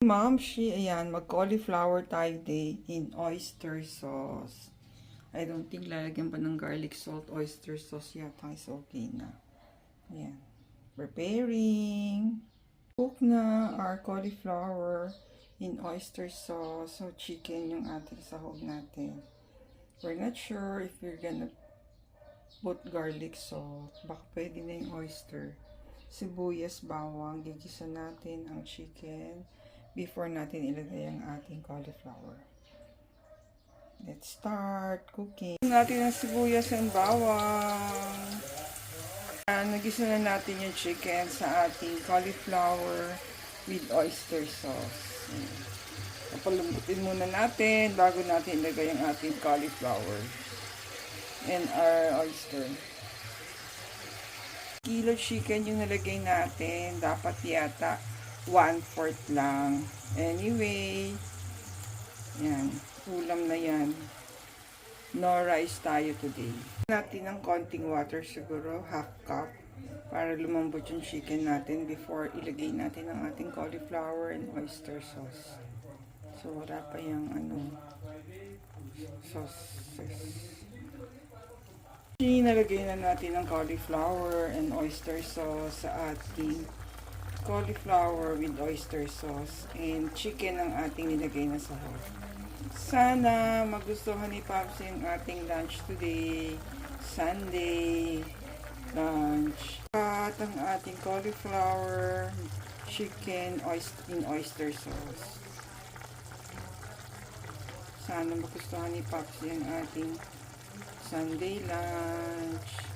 Mamshi, ayan, mag-cauliflower tayo day in oyster sauce. I don't think lalagyan pa ng garlic salt, oyster sauce yata is okay na. Ayan. Preparing. Cook na our cauliflower in oyster sauce. So, chicken yung ating sahog natin. We're not sure if we're gonna put garlic salt. Baka pwede na yung oyster. Sibuyas, bawang, gigisa natin ang chicken before natin ilagay ang ating cauliflower. Let's start cooking. Natin ang sibuyas and bawang. Nagisa na natin yung chicken sa ating cauliflower with oyster sauce. Papalambutin muna natin bago natin ilagay ang ating cauliflower and our oyster. Kilo chicken yung nalagay natin. Dapat yata 1/4 lang. Anyway, yan. Ulam na yan. No rice tayo today. Natin ng konting water siguro, half cup. Para lumambot yung chicken natin before ilagay natin ang ating cauliflower and oyster sauce. So, wala pa yung sauces. Nalagay na natin ang cauliflower and oyster sauce sa ating cauliflower with oyster sauce and chicken ang ating nilagay na sahog. Sana magustuhan ni Pops yung ating lunch today, Sunday lunch. At ang ating cauliflower, chicken in oyster sauce. Sana magustuhan ni Pops yung ating Sunday lunch.